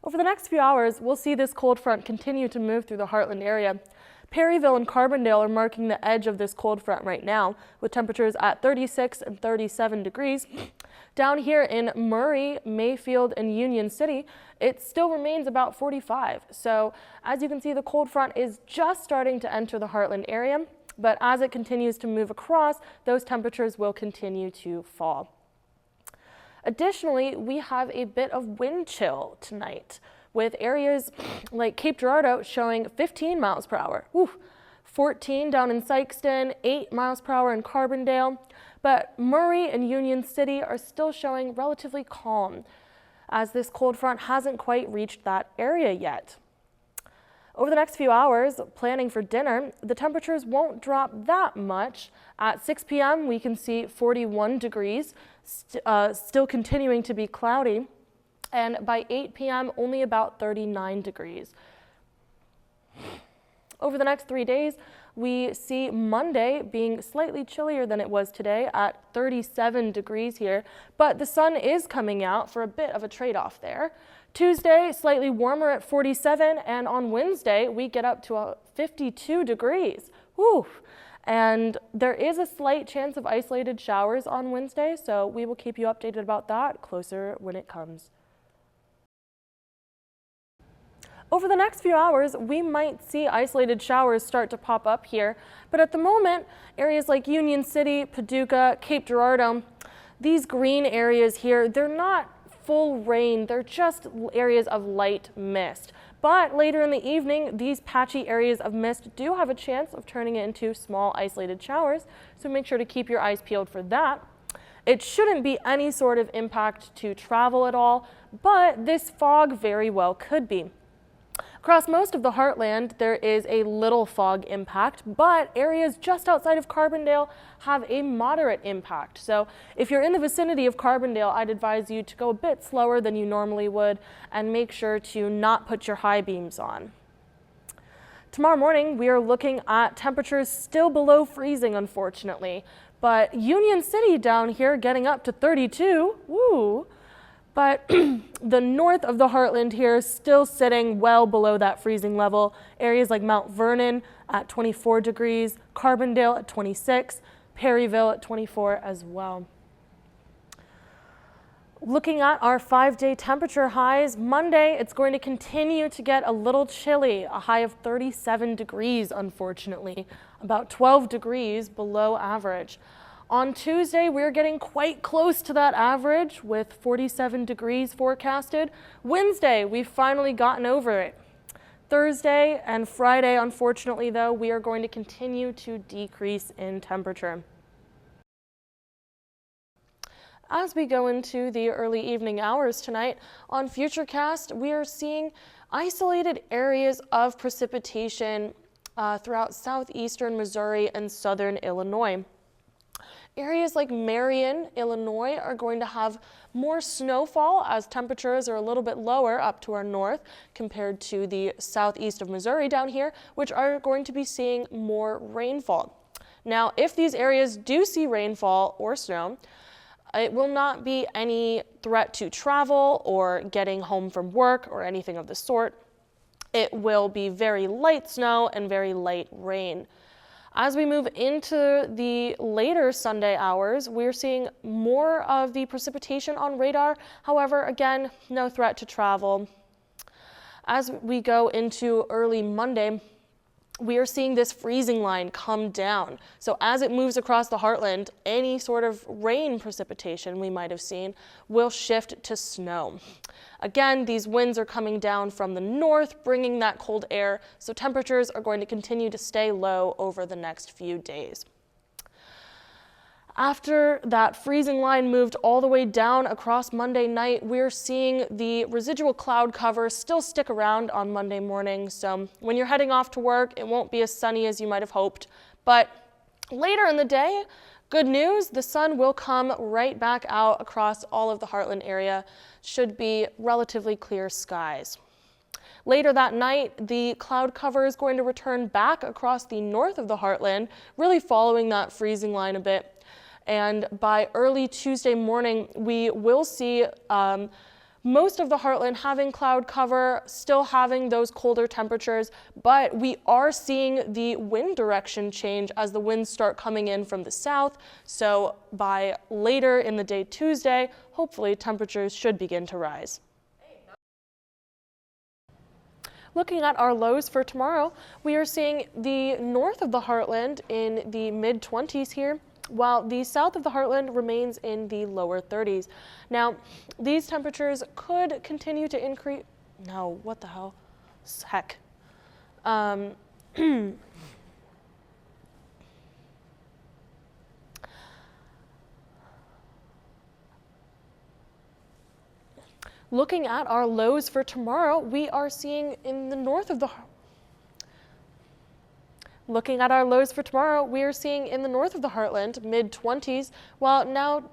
Over the next few hours, we'll see this cold front continue to move through the Heartland area. Perryville and Carbondale are marking the edge of this cold front right now, with temperatures at 36 and 37 degrees. Down here in Murray, Mayfield, and Union City, it still remains about 45. So as you can see, the cold front is just starting to enter the Heartland area, but as it continues to move across, those temperatures will continue to fall. Additionally, we have a bit of wind chill tonight, with areas like Cape Girardeau showing 15 miles per hour, 14 down in Sykeston, 8 miles per hour in Carbondale, but Murray and Union City are still showing relatively calm, as this cold front hasn't quite reached that area yet. Over the next few hours, planning for dinner, the temperatures won't drop that much. At 6 p.m., we can see 41 degrees, still continuing to be cloudy. And by 8 p.m., only about 39 degrees. Over the next 3 days, we see Monday being slightly chillier than it was today at 37 degrees here, but the sun is coming out for a bit of a trade-off there. Tuesday, slightly warmer at 47, and on Wednesday, we get up to 52 degrees. Woo! And there is a slight chance of isolated showers on Wednesday, so we will keep you updated about that closer when it comes. Over the next few hours, we might see isolated showers start to pop up here, but at the moment, areas like Union City, Paducah, Cape Girardeau, these green areas here, they're not full rain, they're just areas of light mist. But later in the evening, these patchy areas of mist do have a chance of turning it into small isolated showers, so make sure to keep your eyes peeled for that. It shouldn't be any sort of impact to travel at all, but this fog very well could be. Across most of the Heartland, there is a little fog impact, but areas just outside of Carbondale have a moderate impact. So if you're in the vicinity of Carbondale, I'd advise you to go a bit slower than you normally would and make sure to not put your high beams on. Tomorrow morning, we are looking at temperatures still below freezing, unfortunately, but Union City down here getting up to 32, woo! But the north of the Heartland here is still sitting well below that freezing level. Areas like Mount Vernon at 24 degrees, Carbondale at 26, Perryville at 24 as well. Looking at our 5-day temperature highs, Monday it's going to continue to get a little chilly, a high of 37 degrees unfortunately, about 12 degrees below average. On Tuesday, we're getting quite close to that average with 47 degrees forecasted. Wednesday, we've finally gotten over it. Thursday and Friday, unfortunately, though, we are going to continue to decrease in temperature. As we go into the early evening hours tonight, on Futurecast, we are seeing isolated areas of precipitation throughout southeastern Missouri and southern Illinois. Areas like Marion, Illinois are going to have more snowfall as temperatures are a little bit lower up to our north compared to the southeast of Missouri down here, which are going to be seeing more rainfall. Now, if these areas do see rainfall or snow, it will not be any threat to travel or getting home from work or anything of the sort. It will be very light snow and very light rain. As we move into the later Sunday hours, we're seeing more of the precipitation on radar. However, again, no threat to travel. As we go into early Monday, we are seeing this freezing line come down. So as it moves across the Heartland, any sort of rain precipitation we might have seen will shift to snow. Again, these winds are coming down from the north, bringing that cold air, so temperatures are going to continue to stay low over the next few days. After that freezing line moved all the way down across Monday night, we're seeing the residual cloud cover still stick around on Monday morning. So when you're heading off to work, it won't be as sunny as you might have hoped. But later in the day, good news, the sun will come right back out across all of the Heartland area. Should be relatively clear skies. Later that night, the cloud cover is going to return back across the north of the Heartland, really following that freezing line a bit. And by early Tuesday morning, we will see Most of the heartland having cloud cover, still having those colder temperatures, but we are seeing the wind direction change as the winds start coming in from the south. So by later in the day Tuesday, hopefully temperatures should begin to rise. Looking at our lows for tomorrow, we are seeing the north of the heartland in the mid-20s here, while the south of the heartland remains in the lower 30s. Now, these temperatures could continue to increase. No, what the hell? Heck. Looking at our lows for tomorrow, we are seeing in the north of the Looking at our lows for tomorrow, we are seeing in the north of the heartland, mid-20s, while now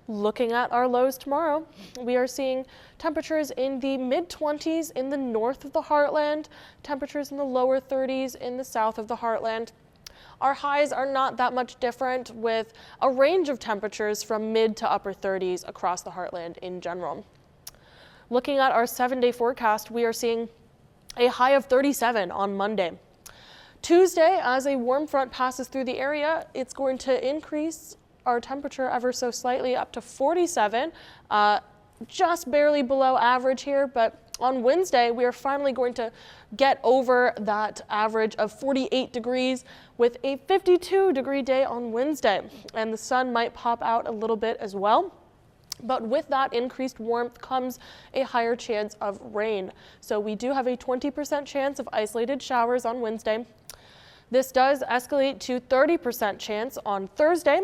looking at our lows tomorrow, we are seeing temperatures in the mid-20s in the north of the heartland, temperatures in the lower 30s in the south of the heartland. Our highs are not that much different, with a range of temperatures from mid to upper 30s across the heartland in general. Looking at our 7-day forecast, we are seeing a high of 37 on Monday. Tuesday, as a warm front passes through the area, it's going to increase our temperature ever so slightly up to 47, just barely below average here, but on Wednesday, we are finally going to get over that average of 48 degrees with a 52-degree day on Wednesday, and the sun might pop out a little bit as well. But with that increased warmth comes a higher chance of rain. So we do have a 20% chance of isolated showers on Wednesday. This does escalate to 30% chance on Thursday.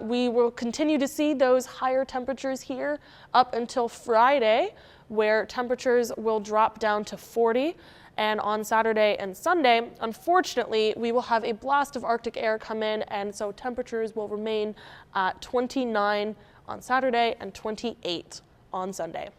We will continue to see those higher temperatures here up until Friday, where temperatures will drop down to 40. And on Saturday and Sunday, unfortunately, we will have a blast of Arctic air come in, and so temperatures will remain at 29 on Saturday and 28 on Sunday.